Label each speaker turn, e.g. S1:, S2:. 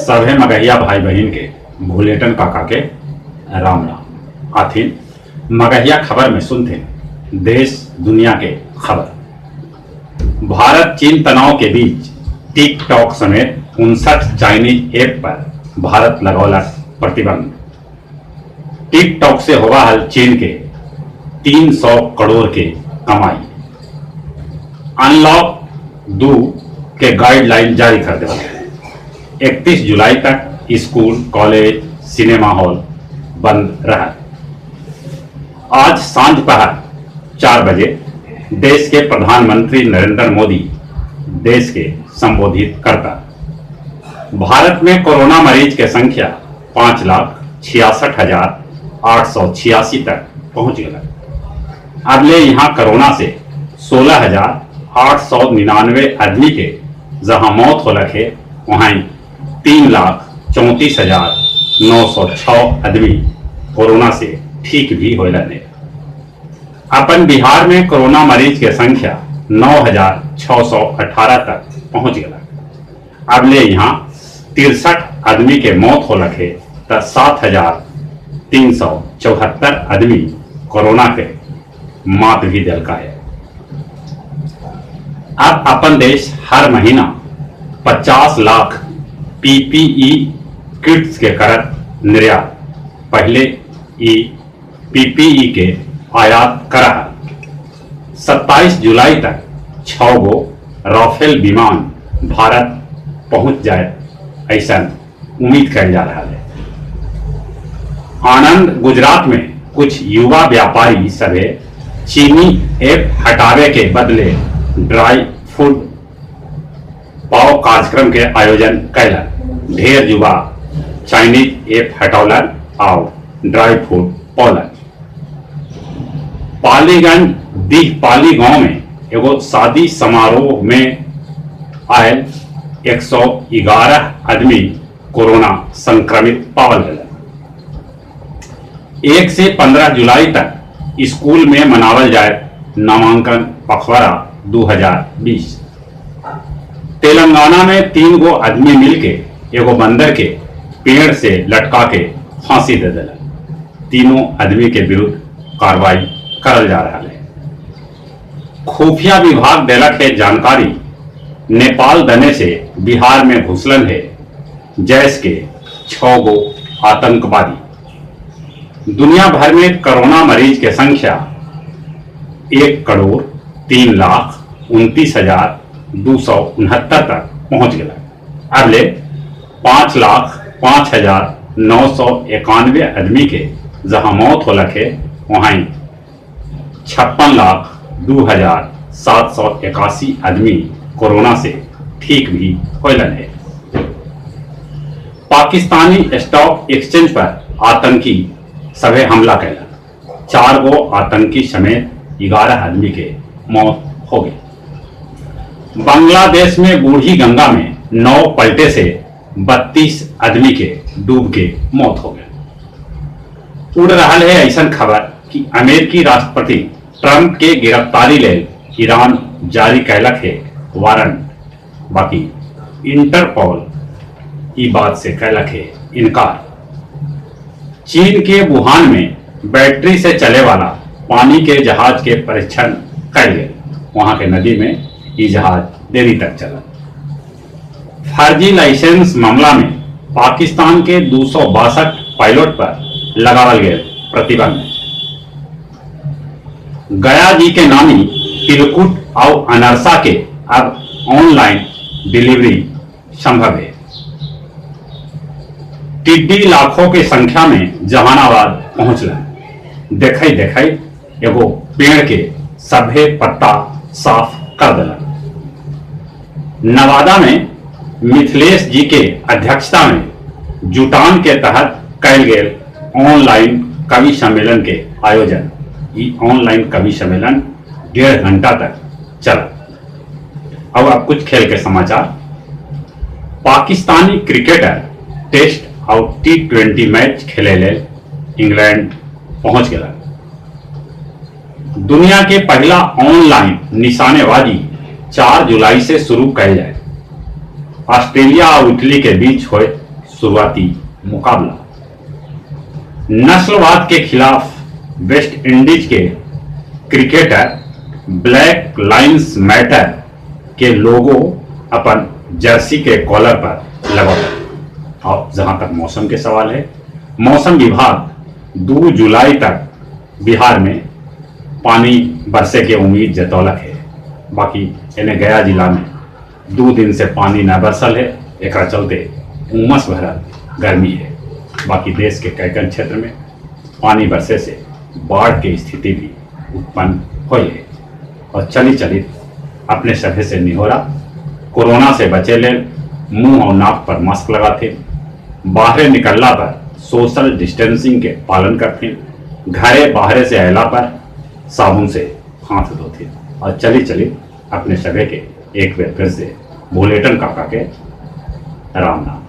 S1: सभे मगहिया भाई बहन के भूलेटन काका के राम राम आथिन। मगहिया खबर में सुनते देश दुनिया के खबर। भारत चीन तनाव के बीच टिकटॉक समेत 59 चाइनीज ऐप पर भारत लगौला प्रतिबंध। टिकटॉक से होगा हल चीन के 300 करोड़ के कमाई। अनलॉक 2 के गाइडलाइन जारी कर दिया है। 31 जुलाई तक स्कूल, कॉलेज, सिनेमा हॉल बंद रहा। आज सांझ पहर 4 बजे देश के प्रधानमंत्री नरेंद्र मोदी देश के संबोधित करता। भारत में कोरोना मरीज की संख्या 5,66,886 तक पहुंच गया। अब ले यहाँ कोरोना से 16,899 आदमी के जहां मौत हो लगे, वहां 3,34,906 आदमी कोरोना से ठीक भी हो लगे। अपन बिहार में कोरोना मरीज की संख्या 9,618 तक पहुंच गया। अब ले यहाँ 63 आदमी के मौत हो लगे तो 7,374 आदमी कोरोना के मात भी दिल का है। अब अपन देश हर महीना 50 लाख पीपीई किट्स के करत निर्यात। पहले पीपीई के आयात करा। 27 जुलाई तक 6 गो राफेल विमान भारत पहुंच जाए ऐसा उम्मीद कर जा रहा है। आनंद गुजरात में कुछ युवा व्यापारी सभे चीनी ऐप हटावे के बदले ड्राई फूड पाव कार्यक्रम के आयोजन कैलन। ढेर युवा चाइनीज ऐप हटौलन और ड्राई फूड पौलन। पालीगंज दीह पाली गांव में एगो शादी समारोह में आयल 111 आदमी कोरोना संक्रमित पावल गए। 1 से 15 जुलाई तक स्कूल में मनावल जाए नामांकन पखवाड़ा 2020। तेलंगाना में 3 गो आदमी मिलके एगो बंदर के पेड़ से लटका के फांसी दे दिला। तीनों आदमी के विरुद्ध कार्रवाई करल जा रहा है। खुफिया विभाग देलक है जानकारी, नेपाल दने से बिहार में घुसलन है जैश के 6 गो आतंकवादी। दुनिया भर में कोरोना मरीज की संख्या 1,03,29,269 तक पहुंच गया। अब ले 5,05,991 आदमी के जहां मौत हो लगे, वहां 56,02,781 आदमी कोरोना से ठीक भी होलन है। पाकिस्तानी स्टॉक एक्सचेंज पर आतंकी सभे हमला कैला। 4 गो आतंकी समेत 11 आदमी के मौत हो गई। बांग्लादेश में बूढ़ी गंगा में 9 पलटे से 32 आदमी के डूब के मौत हो गए। उड़ रहा है ऐसा खबर कि अमेरिकी राष्ट्रपति ट्रंप के गिरफ्तारी ले ईरान जारी कैलक है वारंट। बाकी इंटरपोल ई बात से कैलक है इनकार। चीन के वुहान में बैटरी से चले वाला पानी के जहाज के परीक्षण कर गए। वहां के नदी में ये जहाज देरी तक चला। फर्जी लाइसेंस मामला में पाकिस्तान के 262 पायलट पर लगावल गए प्रतिबंध। गया जी के नामी तिलकुट और अनरसा के अब ऑनलाइन डिलीवरी संभव है। टिड्डी लाखों की संख्या में जहानाबाद पहुंचल। देखे एगो पेड़ के सभे पत्ता साफ कर दिला। नवादा में मिथिलेश जी के अध्यक्षता में जुटान के तहत कैल गए ऑनलाइन कवि सम्मेलन के आयोजन। ये ऑनलाइन कवि सम्मेलन 1.5 घंटा तक चला। अब कुछ खेल के समाचार। पाकिस्तानी क्रिकेटर टेस्ट और T20 मैच खेले ले इंग्लैंड पहुंच गया। दुनिया के पहला ऑनलाइन निशानेबाजी 4 जुलाई से शुरू कैल जाए। ऑस्ट्रेलिया और इटली के बीच हुए शुरुआती मुकाबला। नस्लवाद के खिलाफ वेस्ट इंडीज के क्रिकेटर ब्लैक लाइन्स मैटर के लोगो अपन जर्सी के कॉलर पर लगा। और जहां तक मौसम के सवाल है, मौसम विभाग 2 जुलाई तक बिहार में पानी बरसे के उम्मीद जतौलक है। बाकी इन्हें गया जिला में 2 दिन से पानी न बरसल है, एक चलते उमस भरल गर्मी है। बाकी देश के कई क्षेत्र में पानी बरसे से बाढ़ की स्थिति भी उत्पन्न हुई है। और चली अपने सभे से निहोरा, कोरोना से बचे ले मुंह और नाक पर मास्क लगाते, बाहर निकलना पर सोशल डिस्टेंसिंग के पालन करते, घरे बाहर से अयला पर साबुन से हाथ धोते। और चली अपने सभे के एक बार फिर से बुलेटिन काका के राम नाम।